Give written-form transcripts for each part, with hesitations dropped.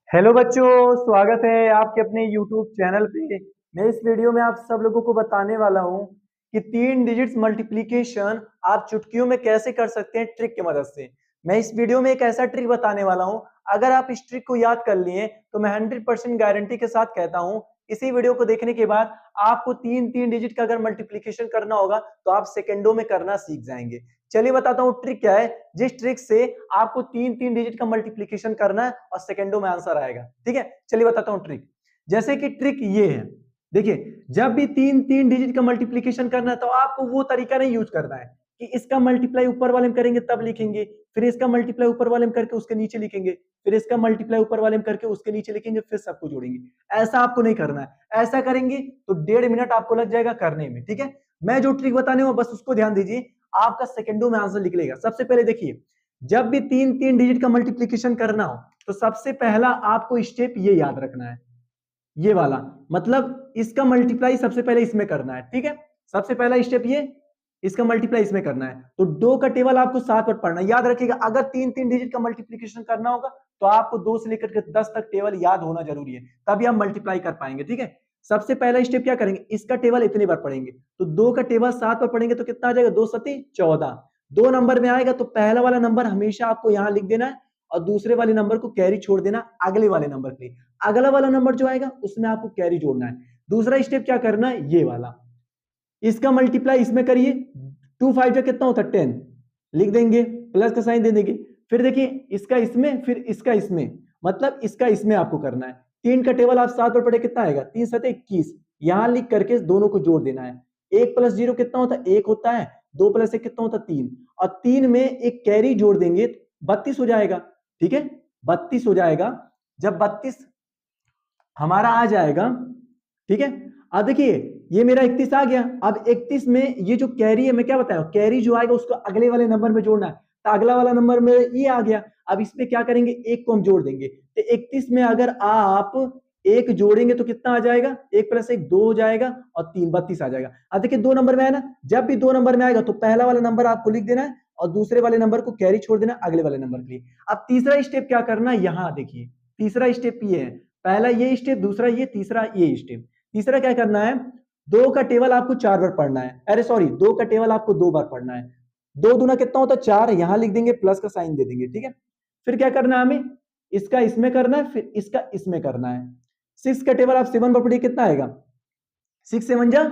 Hello बच्चों, स्वागत है आपके अपने YouTube चैनल पे। मैं इस वीडियो में आप सब लोगों को बताने वाला हूँ कि 3 डिजिट्स मल्टीप्लिकेशन आप चुटकियों में कैसे कर सकते हैं ट्रिक की मदद से। मैं इस वीडियो में एक ऐसा ट्रिक बताने वाला हूँ, अगर आप इस ट्रिक को याद कर लिए तो मैं 100% गारंटी के साथ कहता हूँ इसी वीडियो को देखने के बाद आपको तीन तीन डिजिट का अगर मल्टीप्लिकेशन करना होगा तो आप सेकेंडों में करना सीख जाएंगे। चलिए बताता हूँ ट्रिक क्या है, जिस ट्रिक से आपको तीन तीन डिजिट का मल्टीप्लिकेशन करना है और सेकेंडों में आंसर आएगा। ठीक है, चलिए बताता हूँ ट्रिक। जैसे कि ट्रिक ये है, देखिए जब भी तीन तीन डिजिट का मल्टीप्लिकेशन करना है तो आपको वो तरीका नहीं यूज करना है कि इसका मल्टीप्लाई ऊपर वाले में करेंगे तब लिखेंगे, फिर इसका मल्टीप्लाई ऊपर वाले में करके उसके नीचे लिखेंगे, फिर इसका मल्टीप्लाई ऊपर वाले में करके उसके नीचे लिखेंगे, फिर सबको जोड़ेंगे। ऐसा आपको नहीं करना है। ऐसा करेंगे तो 1.5 मिनट आपको लग जाएगा करने में। ठीक है, मैं जो ट्रिक बताने हूँ बस उसको ध्यान दीजिए, आपका सेकेंडों में आंसर निकलेगा। सबसे पहले देखिए, जब भी तीन तीन डिजिट का मल्टीप्लिकेशन करना हो तो सबसे पहला आपको स्टेप ये याद रखना है, ये वाला, मतलब इसका मल्टीप्लाई सबसे पहले इसमें करना है। ठीक है, सबसे पहला स्टेप ये, इसका मल्टीप्लाई इसमें करना है। तो दो का टेबल आपको 7 पर पढ़ना है। याद रखिएगा, अगर तीन तीन डिजिट का मल्टीप्लिकेशन करना होगा तो आपको 2 से लेकर के 10 तक टेबल याद होना जरूरी है, तभी आप मल्टीप्लाई कर पाएंगे। ठीक है, सबसे पहला स्टेप क्या करेंगे, इसका टेबल इतने बार पढ़ेंगे। तो 2 का टेबल 7 पर पढ़ेंगे तो कितना आ जाएगा, 2 सती 14। 2 नंबर में आएगा तो पहला वाला नंबर हमेशा आपको यहां लिख देना है और दूसरे वाले नंबर को कैरी छोड़ देना अगले वाले नंबर के लिए। अगला वाला नंबर जो आएगा उसमें आपको कैरी जोड़ना है। दूसरा स्टेप क्या करना है, ये वाला, इसका मल्टीप्लाई इसमें करिए। 2 5 का कितना होता है 10, लिख देंगे, प्लस का साइन दे देंगे। फिर देखिए इसका इसमें, फिर इसका इसमें, मतलब इसका इसमें आपको करना है। 3 का टेबल आप 7 पर पढ़े, कितना आएगा 3 7 21, यहां लिख करके दोनों को जोड़ देना है। 1 प्लस 0 कितना होता है 1 होता है, 2 प्लस 1 कितना होता है 3, और 3 में एक कैरी जोड़ देंगे 32 हो जाएगा। ठीक है, 32 हो जाएगा। जब 32 हमारा आ जाएगा, ठीक है, अब देखिए ये मेरा 31 आ गया। अब 31 में ये जो कैरी है, मैं क्या बताया, कैरी जो आएगा उसको अगले वाले नंबर में जोड़ना है। तो अगला वाला नंबर में ये आ गया। अब इसमें क्या करेंगे, एक को हम जोड़ देंगे। तो 31 में अगर आप एक जोड़ेंगे तो कितना आ जाएगा, 1 प्लस 1 2 हो जाएगा और 3 32 आ जाएगा। अब देखिए 2 नंबर में आया ना, जब भी 2 नंबर में आएगा तो पहला वाला नंबर आपको लिख देना है और दूसरे वाले नंबर को कैरी छोड़ देना अगले वाले नंबर के लिए। अब तीसरा स्टेप क्या करना है, यहां देखिए तीसरा स्टेप ये है, पहला ये स्टेप, दूसरा ये, तीसरा ये स्टेप। तीसरा क्या करना है, 2 का टेबल आपको 4 बार पढ़ना है, अरे सॉरी 2 का टेबल आपको 2 बार पढ़ना है। 2 दूना कितना होता है 4, यहां लिख देंगे, प्लस का साइन दे देंगे। ठीक है, फिर क्या करना है हमें, इसका इसमें करना है, फिर इसका इसमें करना है। 6 का टेबल आप 7 पर पढ़िए, कितना आएगा 6 7 जा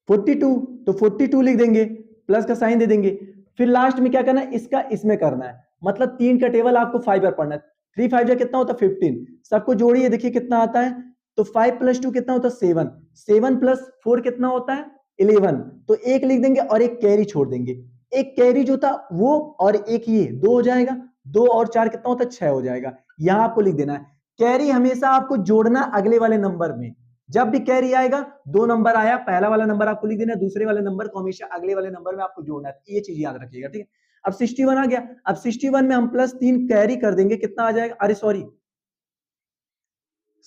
42, तो 42 लिख देंगे, प्लस का साइन दे देंगे। फिर लास्ट में क्या करना है, इसका इसमें करना है, मतलब 3 का टेबल आपको 5 बार पढ़ना है। 3 5 जा कितना होता है 15, सबको जोड़िए देखिए कितना आता है। तो 5 प्लस 2 कितना होता है 7, 7 प्लस 4 कितना होता है 11। तो एक लिख देंगे और एक कैरी छोड़ देंगे। एक कैरी जो था वो और एक ये 2 हो जाएगा, 2 और 4 कितना होता है 6 हो जाएगा। यहां आपको लिख देना है। कैरी हमेशा आपको जोड़ना अगले वाले नंबर में। जब भी कैरी आएगा, 2 नंबर आया, पहला वाला नंबर आपको लिख देना, दूसरे वाले नंबर को हमेशा अगले वाले नंबर में आपको जोड़ना है। ये चीज याद रखिएगा। ठीक है, अब 61 आ गया। अब 61 में हम प्लस 3 कैरी कर देंगे, कितना आ जाएगा, अरे सॉरी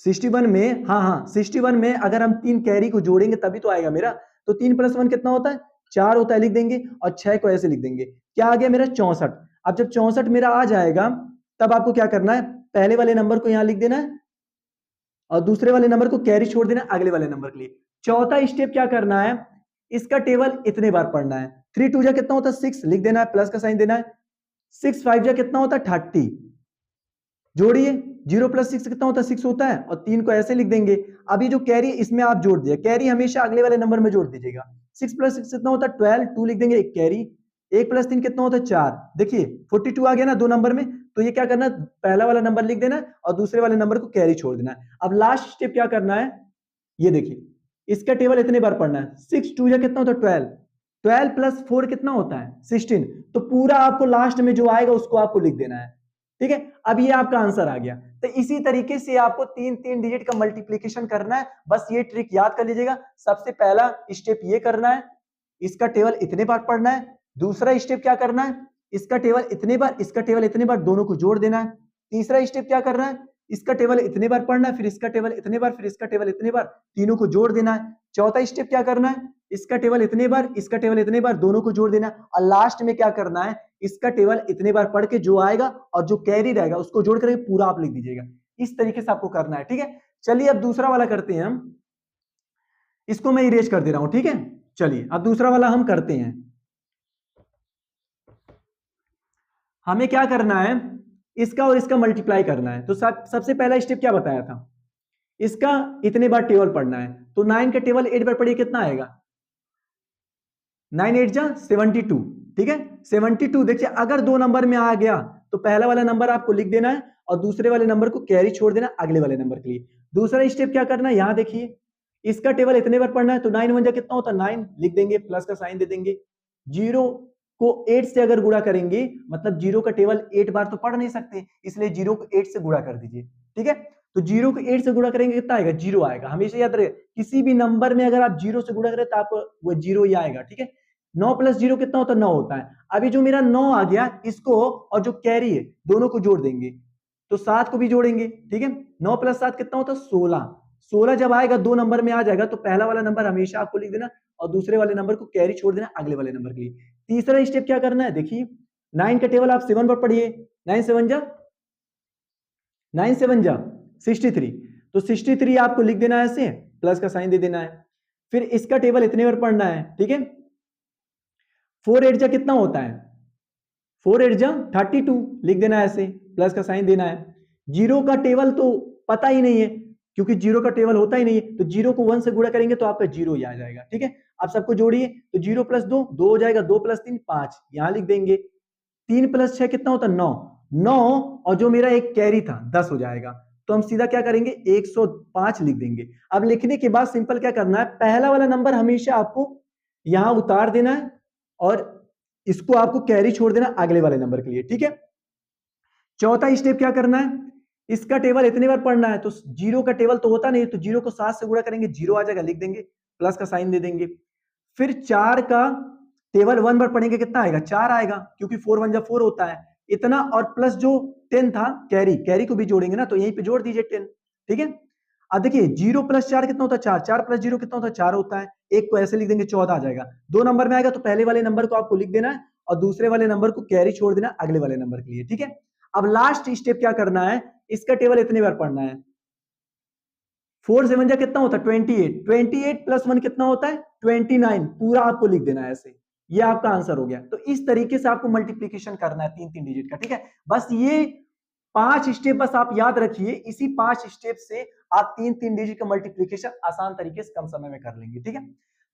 61 में, हाँ हाँ 61 में अगर हम 3 कैरी को जोड़ेंगे तभी तो आएगा मेरा। तो 3 प्लस 1 कितना होता है 4 होता है, लिख देंगे, और 6 को ऐसे लिख देंगे। क्या आ गया मेरा 64। अब जब 64 मेरा आ जाएगा तब आपको क्या करना है, पहले वाले नंबर को यहां लिख देना है और दूसरे वाले नंबर को कैरी छोड़ देना अगले वाले नंबर के लिए। चौथा स्टेप क्या करना है, इसका टेबल इतने बार पढ़ना है। 3 2 जा कितना होता है 6, लिख देना है, प्लस का साइन देना है। 6 5 जा कितना होता है 30, जोड़िए, 0 प्लस 6 कितना होता है 6 होता है, और 3 को ऐसे लिख देंगे। अभी जो कैरी इसमें आप जोड़ दिया, कैरी हमेशा अगले वाले नंबर में जोड़ दीजिएगा। 6 प्लस 6 कितना होता है 12, 2 लिख देंगे, एक कैरी, 1 प्लस 3 कितना होता है 4। देखिए 42 आ गया ना 2 नंबर में, तो ये क्या करना है, पहला वाला नंबर लिख देना और दूसरे वाले नंबर को कैरी छोड़ देना है। अब लास्ट स्टेप क्या करना है, ये देखिए इसका टेबल इतने बार पढ़ना है। 6 2 या कितना होता है 12, 12 प्लस 4 कितना होता है 16। तो पूरा आपको लास्ट में जो आएगा उसको आपको लिख देना है। ठीक है, अब ये आपका आंसर आ गया। तो इसी तरीके से आपको तीन तीन डिजिट का मल्टीप्लिकेशन करना है। बस ये ट्रिक याद कर लीजिएगा। सबसे पहला स्टेप ये करना है, इसका टेबल इतने बार पढ़ना है। दूसरा स्टेप क्या करना है, इसका टेबल इतने बार, इसका टेबल इतने बार, दोनों को जोड़ देना है। तीसरा स्टेप क्या करना है, इसका टेबल इतने बार पढ़ना है, फिर इसका टेबल इतने बार, फिर इसका टेबल इतने बार, तीनों को जोड़ देना है। चौथा स्टेप क्या करना है, इसका टेबल इतने बार, इसका टेबल इतने बार, दोनों को जोड़ देना और लास्ट में क्या करना है, इसका टेबल इतने बार पढ़ के जो आएगा और जो कैरी रहेगा उसको जोड़ करके पूरा आप लिख दीजिएगा। इस तरीके से आपको करना है, ठीक है। चलिए अब दूसरा वाला करते हैं हम, इसको मैं इरेज कर दे रहा हूं, ठीक है। चलिए अब दूसरा वाला हम करते हैं। हमें क्या करना है, इसका और इसका मल्टीप्लाई करना है। तो सबसे पहला स्टेप क्या बताया था, इसका इतने बार टेबल पढ़ना है। तो 9 का टेबल 8 बार पढ़िए, कितना आएगा, 9 8 जा 72, ठीक है। 72 देखिए अगर दो नंबर में आ गया तो पहला वाला नंबर आपको लिख देना है और दूसरे वाले नंबर को कैरी छोड़ देना अगले वाले नंबर के लिए। दूसरा स्टेप क्या करना है, यहां देखिए इसका टेबल इतने बार पढ़ना है। तो 9 1 जा कितना होता है, 9 लिख देंगे, प्लस का साइन दे देंगे। 0 को 8 से अगर गुणा करेंगे, मतलब 0 का टेबल 8 बार तो पढ़ नहीं सकते, इसलिए 0 को 8 से गुणा कर दीजिए, ठीक है। तो 0 को 8 से गुणा करेंगे कितना आएगा, 0 आएगा। हमेशा याद रहे किसी भी नंबर में अगर आप 0 से गुणा करें तो आपको वो 0 ही आएगा, ठीक है। 9 प्लस 0 कितना होता है, 9 होता है। अभी जो मेरा 9 आ गया, इसको और जो कैरी है दोनों को जोड़ देंगे, तो 7 को भी जोड़ेंगे, ठीक है। 9 प्लस 7 कितना होता है, 16। 16 जब आएगा दो नंबर में आ जाएगा तो पहला वाला नंबर हमेशा आपको लिख देना और दूसरे वाले नंबर को कैरी छोड़ देना अगले वाले नंबर के लिए। तीसरा स्टेप क्या करना है, देखिए 9 का टेबल आप 7 पर पढ़िए। 9 7 जा 63, तो 63 आपको लिख देना है ऐसे, प्लस का साइन दे देना है। फिर इसका टेबल इतने बार पढ़ना है, ठीक है। 4 8 जा कितना होता है, 4 8 जा 32 लिख देना है ऐसे, प्लस का साइन देना है। 0 का टेबल तो पता ही नहीं है क्योंकि 0 का टेबल होता ही नहीं है, तो 0 को 1 से गुणा करेंगे तो आपका 0 ही आ जाएगा, ठीक है। आप सबको जोड़िए, तो 0 प्लस 2 2 हो जाएगा, 2 प्लस 3 5 यहां लिख देंगे। 3 प्लस 6 कितना होता है, 9 9 और जो मेरा एक कैरी था 10 हो जाएगा। तो हम सीधा क्या करेंगे, 105 लिख देंगे। अब लिखने के बाद सिंपल क्या करना है, पहला वाला नंबर हमेशा आपको यहां उतार देना है और इसको आपको कैरी छोड़ देना अगले वाले नंबर के लिए, ठीक है। चौथा स्टेप क्या करना है, इसका टेबल इतने बार पढ़ना है। तो 0 का टेबल तो होता नहीं, तो 0 को 7 से गुणा करेंगे, 0 आ जाएगा, लिख देंगे, प्लस का साइन दे देंगे। फिर 4 का टेबल 1 बार पढ़ेंगे, कितना आएगा, 4 आएगा, क्योंकि 4 1 जा 4 होता है इतना, और प्लस जो 10 था कैरी को भी जोड़ेंगे ना, तो यहीं पे जोड़ दीजिए 10, ठीक है। अब देखिए 0 प्लस 4 कितना होता है, 4 4 प्लस 0 कितना होता है, 4 होता है। एक को ऐसे लिख देंगे, 14 आ जाएगा। दो नंबर में आएगा तो पहले वाले नंबर को आपको लिख देना है और दूसरे वाले नंबर को कैरी छोड़ देना अगले वाले नंबर के लिए, ठीक है। अब लास्ट स्टेप क्या करना है, इसका टेबल इतने बार पढ़ना है। 4 7 जा कितना होता है, 28 28 प्लस 1 कितना होता है, 29 पूरा आपको लिख देना है ऐसे। ये आपका आंसर हो गया। तो इस तरीके से आपको मल्टीप्लीकेशन करना है 3 3 डिजिट का, ठीक है। बस ये 5 स्टेप बस आप याद रखिए, इसी 5 स्टेप से आप 3 3 डिजिट का मल्टीप्लीकेशन आसान तरीके से कम समय में कर लेंगे, ठीक है।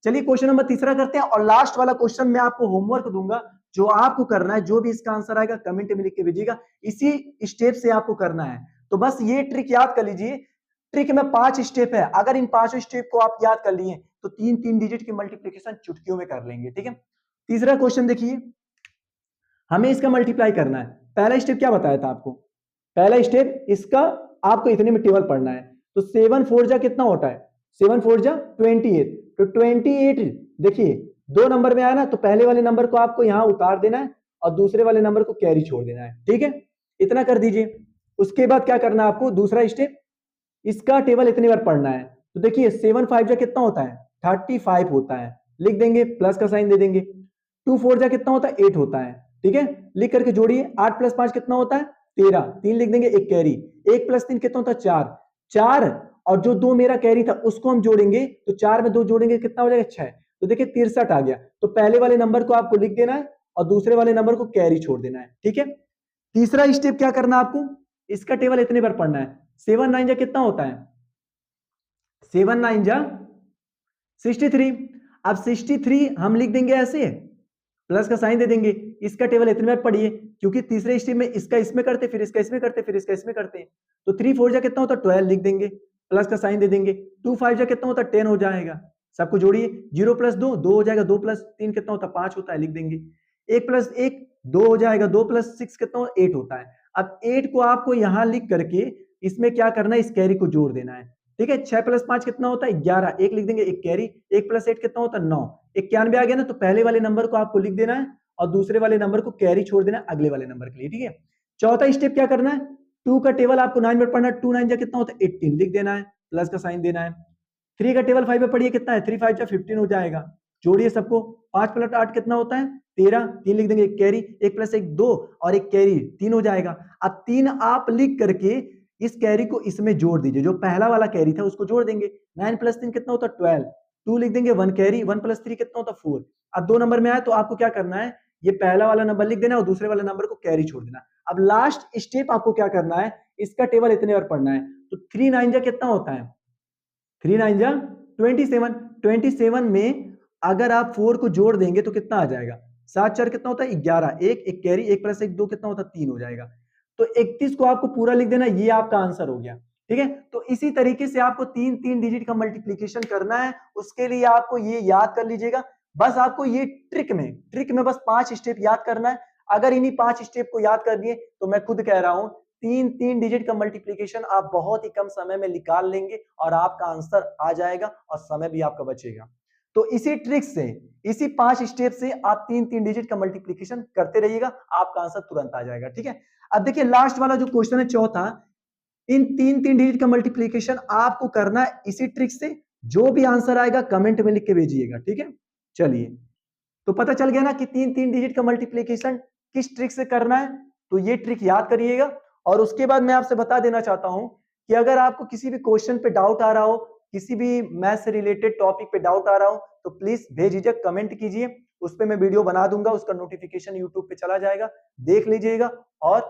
चलिए क्वेश्चन नंबर तीसरा करते हैं और लास्ट वाला क्वेश्चन मैं आपको होमवर्क दूंगा, जो आपको करना है, जो भी इसका आंसर आएगा कमेंट में लिख के भेजिएगा, इसी स्टेप से आपको करना है। तो बस ये ट्रिक याद कर लीजिए, ट्रिक में 5 स्टेप है, अगर इन 5 स्टेप को आप याद कर लिए तो 3 3 डिजिट की मल्टीप्लीकेशन चुटकियों में कर लेंगे, ठीक है। तीसरा क्वेश्चन देखिए, हमें इसका मल्टीप्लाई करना है। पहला स्टेप क्या बताया था आपको, पहला स्टेप इसका आपको इतने में टेबल पढ़ना है। तो 7 4 जा कितना होता है, 7 4 जा 28, तो 28 देखिए दो नंबर में आया ना, तो पहले वाले नंबर को आपको यहां उतार देना है और दूसरे वाले नंबर को कैरी छोड़ देना है, ठीक है। इतना कर दीजिए। उसके बाद क्या करना है आपको, दूसरा स्टेप इसका टेबल इतनी बार पढ़ना है। तो देखिए 7 5 जा कितना होता है, 35 होता है, लिख देंगे, प्लस का साइन दे देंगे। 2 4 जा कितना होता है, 8 होता है, ठीक है। लिख करके जोड़िए, 8 प्लस 5 कितना होता है, 13, 3 लिख देंगे, एक कैरी, 1 प्लस 3 कितना होता है, 4 4 और जो 2 मेरा कैरी था उसको हम जोड़ेंगे, तो 4 में 2 जोड़ेंगे कितना हो जाएगा, 6। तो देखिए 63 आ गया। तो पहले वाले नंबर को आपको लिख देना है और दूसरे वाले नंबर को कैरी छोड़ देना है, ठीक है। तीसरा स्टेप क्या करना है आपको, इसका टेबल इतने बार पढ़ना है। 7 9 जा कितना होता है, 7 9 जा 63। अब 63 हम लिख देंगे ऐसे, प्लस का साइन दे देंगे। इसका टेबल इतने बार पढ़िए, क्योंकि तीसरे स्टेप में इसका इसमें करते, फिर इसका इसमें करते, फिर इसका इसमें करते हैं। तो 3 4 जा कितना होता है, 12 लिख देंगे, प्लस का साइन दे देंगे। 2 5 जा कितना होता है, 10 हो जाएगा। सबको जोड़िए, 0 प्लस 2 2 हो जाएगा, 2 प्लस 3 कितना होता है, 5 होता है, लिख देंगे। 1 प्लस 1 2 हो जाएगा, 2 प्लस 6 कितना होता है, 8 होता है। अब 8 को आपको यहां लिख करके इसमें क्या करना है, इस कैरी को जोड़ देना है, ठीक है। 6 प्लस 5 कितना होता है, 11, 1 लिख देंगे, एक कैरी। 1 प्लस 8 कितना होता है, 9, 91 आ गया ना। तो पहले वाले नंबर को आपको लिख देना है और दूसरे वाले नंबर को कैरी छोड़ देना अगले वाले नंबर के लिए, ठीक है। चौथा स्टेप क्या करना है, 2 का टेबल आपको 9 में पढ़ना है। 2 9 जा कितना होता है, 18 लिख देना है, प्लस का साइन देना है। 3 का टेबल 5 में पढ़िए, कितना है, 3 5 जा 15 हो जाएगा। जोड़िए सबको। 5 प्लस 8 कितना होता है? 13। 3 लिख देंगे, एक कैरी, 1 प्लस 1 2 और एक कैरी 3 हो जाएगा। अब 3 आप लिख करके इस कैरी को इसमें जोड़ दीजिए, जो पहला वाला कैरी था उसको जोड़ देंगे। 9 प्लस 3 कितना होता है? 12। 2 लिख देंगे, 1 कैरी, 1 प्लस 3 कितना होता है? 4। अब 2 नंबर में आया तो आपको क्या करना है, ये पहला वाला नंबर लिख देना और दूसरे वाले नंबर को कैरी छोड़ देना। अब लास्ट स्टेप आपको क्या करना है, इसका टेबल इतने बार पढ़ना है। तो 3 9 जा कितना होता है? 3 9 जा 27। 27 में अगर आप 4 को जोड़ देंगे तो कितना आ जाएगा? 7 4 कितना होता है? 11। एक कैरी, 1 प्लस 1 2 कितना होता है? 3 हो जाएगा। तो 31 को आपको पूरा लिख देना, ये आपका आंसर हो गया। ठीक है, तो इसी तरीके से आपको 3 डिजिट का मल्टीप्लीकेशन करना है। उसके लिए आपको ये याद कर लीजिएगा, बस आपको ये ट्रिक में बस 5 स्टेप याद करना है। अगर इन्हीं 5 स्टेप को याद कर दिए तो मैं खुद कह रहा हूं 3 डिजिट का मल्टीप्लीकेशन आप बहुत ही कम समय में निकाल लेंगे और आपका आंसर आ जाएगा और समय भी आपका बचेगा। तो इसी ट्रिक से, इसी 5 स्टेप से आप 3 डिजिट का मल्टीप्लीकेशन करते रहिएगा, आपका आंसर तुरंत आ जाएगा। ठीक है, अब देखिए लास्ट वाला जो क्वेश्चन है चौथा, इन 3 डिजिट का मल्टीप्लीकेशन आपको करना है इसी ट्रिक से। जो भी आंसर आएगा कमेंट में लिख के भेजिएगा। ठीक है, चलिए, तो पता चल गया ना कि 3 डिजिट का मल्टीप्लीकेशन किस ट्रिक से करना है। तो ये ट्रिक याद करिएगा। और उसके बाद मैं आपसे बता देना चाहता हूं कि अगर आपको किसी भी क्वेश्चन पे डाउट आ रहा हो, किसी भी मैथ से रिलेटेड टॉपिक पे डाउट आ रहा हो, तो प्लीज भेजिए, कमेंट कीजिए, उस पर मैं वीडियो बना दूंगा, उसका नोटिफिकेशन यूट्यूब पे चला जाएगा, देख लीजिएगा। और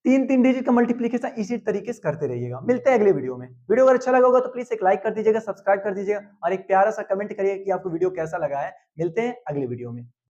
3 डिजिट का मल्टीप्लीकेशन इसी तरीके से करते रहिएगा। मिलते हैं अगले वीडियो में। वीडियो अगर अच्छा लगा होगा तो प्लीज एक लाइक कर दीजिएगा, सब्सक्राइब कर दीजिएगा और एक प्यारा सा कमेंट करिए कि आपको वीडियो कैसा लगा है। मिलते हैं अगले वीडियो में।